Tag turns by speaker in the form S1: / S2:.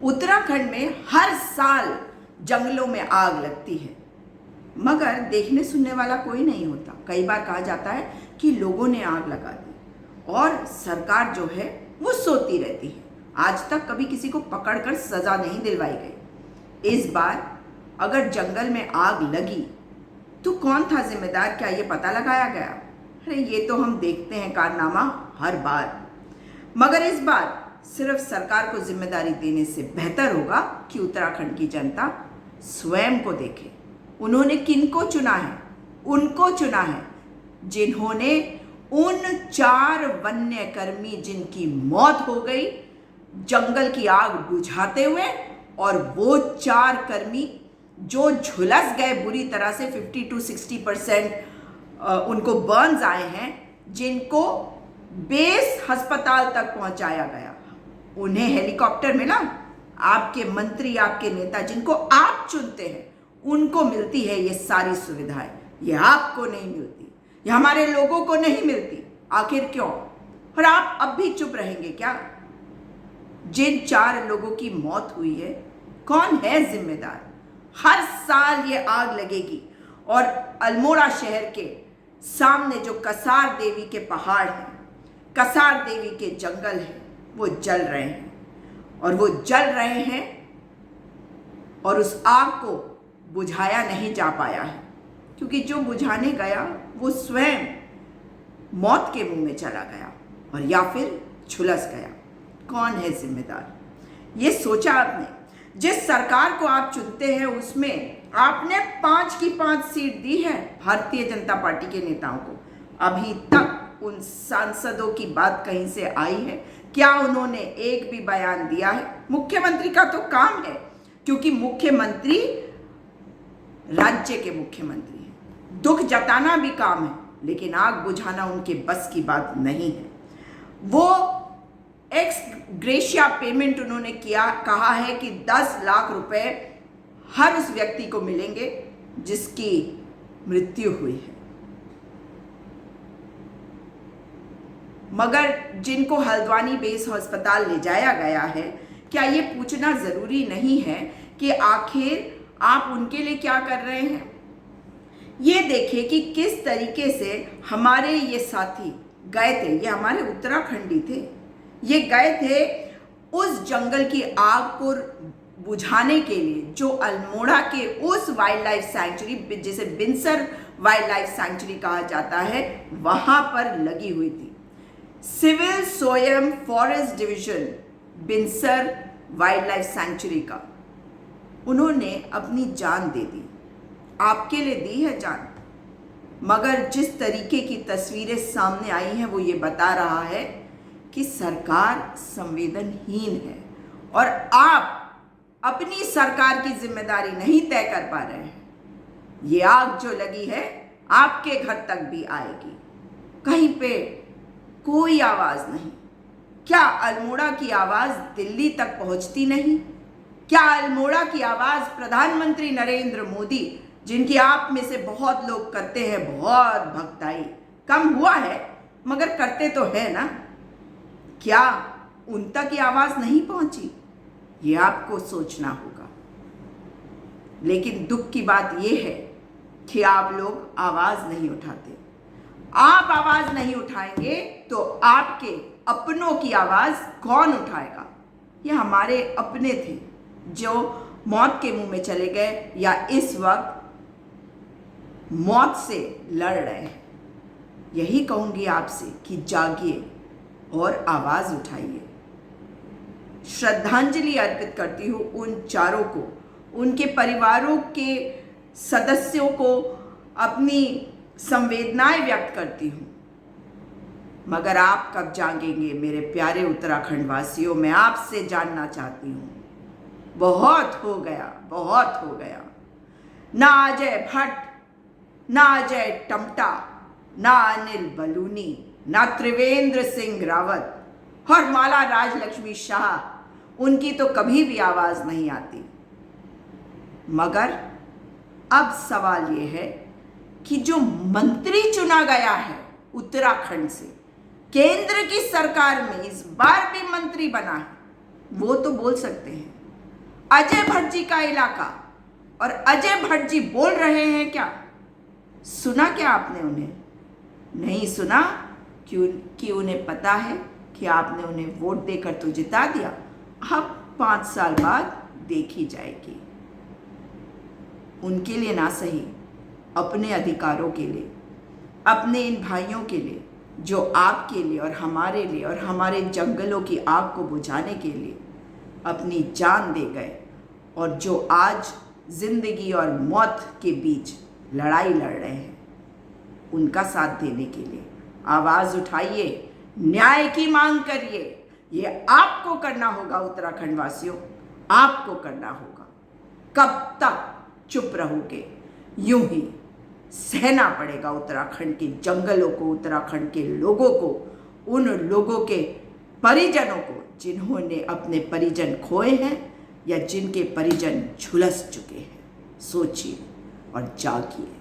S1: उत्तराखंड में हर साल जंगलों में आग लगती है, मगर देखने सुनने वाला कोई नहीं होता। कई बार कहा जाता है कि लोगों ने आग लगा दी और सरकार जो है वो सोती रहती है। आज तक कभी किसी को पकड़कर सजा नहीं दिलवाई गई। इस बार अगर जंगल में आग लगी तो कौन था जिम्मेदार, क्या ये पता लगाया गया? अरे ये तो हम देखते हैं कारनामा हर बार, मगर इस बार सिर्फ सरकार को जिम्मेदारी देने से बेहतर होगा कि उत्तराखंड की जनता स्वयं को देखे। उन्होंने किनको चुना है? उनको चुना है जिन्होंने उन 4 वन्य कर्मी जिनकी मौत हो गई जंगल की आग बुझाते हुए, और वो 4 कर्मी जो झुलस गए बुरी तरह से, 50 to 60% उनको बर्न्स आए हैं, जिनको बेस अस्पताल तक पहुंचाया गया। उन्हें हेलीकॉप्टर मिला। आपके मंत्री, आपके नेता जिनको आप चुनते हैं, उनको मिलती है ये सारी सुविधाएं। ये आपको नहीं मिलती, ये हमारे लोगों को नहीं मिलती। आखिर क्यों? और आप अब भी चुप रहेंगे क्या? जिन 4 लोगों की मौत हुई है, कौन है जिम्मेदार? हर साल ये आग लगेगी और अल्मोड़ा शहर के सामने जो कसार देवी के पहाड़ हैं, कसार देवी के जंगल हैं, वो जल रहे हैं। और वो जल रहे हैं और उस आग को बुझाया नहीं जा पाया है, क्योंकि जो बुझाने गया वो स्वयं मौत के मुंह में चला गया और या फिर झुलस गया। कौन है जिम्मेदार? ये सोचा आपने? जिस सरकार को आप चुनते हैं उसमें आपने 5 की 5 सीट दी है भारतीय जनता पार्टी के नेताओं को। अभी तक उन सांसदों की बात कहीं से आई है? क्या उन्होंने एक भी बयान दिया है? मुख्यमंत्री का तो काम है, क्योंकि मुख्यमंत्री राज्य के मुख्यमंत्री हैं। दुख जताना भी काम है, लेकिन आग बुझाना उनके बस की बात नहीं है। वो एक्स ग्रेशिया पेमेंट उन्होंने कहा है कि 10 लाख रुपए हर उस व्यक्ति को मिलेंगे जिसकी मृत्यु हुई है। मगर जिनको हल्द्वानी बेस अस्पताल ले जाया गया है, क्या ये पूछना जरूरी नहीं है कि आखिर आप उनके लिए क्या कर रहे हैं? ये देखिए कि किस तरीके से हमारे ये साथी गए थे। ये हमारे उत्तराखंडी थे। ये गए थे उस जंगल की आग को बुझाने के लिए जो अल्मोड़ा के उस वाइल्ड लाइफ सैंक्चुरी, जिसे बिनसर वाइल्ड लाइफ सैंक्चुरी कहा जाता है, वहां पर लगी हुई थी। सिविल सोयम फॉरेस्ट डिवीजन बिनसर वाइल्ड लाइफ सैंक्चुरी का उन्होंने अपनी जान दे दी। आपके लिए दी है जान, मगर जिस तरीके की तस्वीरें सामने आई हैं वो ये बता रहा है कि सरकार संवेदनहीन है और आप अपनी सरकार की जिम्मेदारी नहीं तय कर पा रहे हैं। ये आग जो लगी है आपके घर तक भी आएगी। कहीं पे कोई आवाज नहीं। क्या अल्मोड़ा की आवाज दिल्ली तक पहुंचती नहीं? क्या अल्मोड़ा की आवाज प्रधानमंत्री नरेंद्र मोदी, जिनकी आप में से बहुत लोग करते हैं बहुत भक्ताई, कम हुआ है मगर करते तो है ना, क्या उन तक ये आवाज नहीं पहुंची? ये आपको सोचना होगा। लेकिन दुख की बात यह है कि आप लोग आवाज नहीं उठाते। आप आवाज नहीं उठाएंगे तो आपके अपनों की आवाज कौन उठाएगा? ये हमारे अपने थे जो मौत के मुंह में चले गए या इस वक्त मौत से लड़ रहे हैं। यही कहूंगी आपसे कि जागिए और आवाज उठाइए। श्रद्धांजलि अर्पित करती हूँ उन 4 को, उनके परिवारों के सदस्यों को अपनी संवेदनाएं व्यक्त करती हूँ। मगर आप कब जागेंगे मेरे प्यारे उत्तराखंड वासियों? मैं आपसे जानना चाहती हूँ। बहुत हो गया, बहुत हो गया। ना अजय भट्ट, ना अजय टम्टा, ना अनिल बलूनी, ना त्रिवेंद्र सिंह रावत और माला राजलक्ष्मी शाह, उनकी तो कभी भी आवाज नहीं आती। मगर अब सवाल यह है कि जो मंत्री चुना गया है उत्तराखंड से, केंद्र की सरकार में इस बार भी मंत्री बना है, वो तो बोल सकते हैं अजय भट्ट जी का इलाका, और अजय भट्ट जी बोल रहे हैं क्या? सुना क्या आपने उन्हें? नहीं सुना, क्योंकि उन्हें पता है कि आपने उन्हें वोट देकर तो जिता दिया, अब 5 साल बाद देखी जाएगी। उनके लिए ना सही, अपने अधिकारों के लिए, अपने इन भाइयों के लिए जो आपके लिए और हमारे लिए और हमारे जंगलों की आग को बुझाने के लिए अपनी जान दे गए, और जो आज जिंदगी और मौत के बीच लड़ाई लड़ रहे हैं, उनका साथ देने के लिए आवाज उठाइए, न्याय की मांग करिए। ये आपको करना होगा उत्तराखंड वासियों, आपको करना होगा। कब तक चुप रहोगे? यूं ही सहना पड़ेगा उत्तराखंड के जंगलों को, उत्तराखंड के लोगों को, उन लोगों के परिजनों को जिन्होंने अपने परिजन खोए हैं या जिनके परिजन झुलस चुके हैं। सोचिए और जागिए।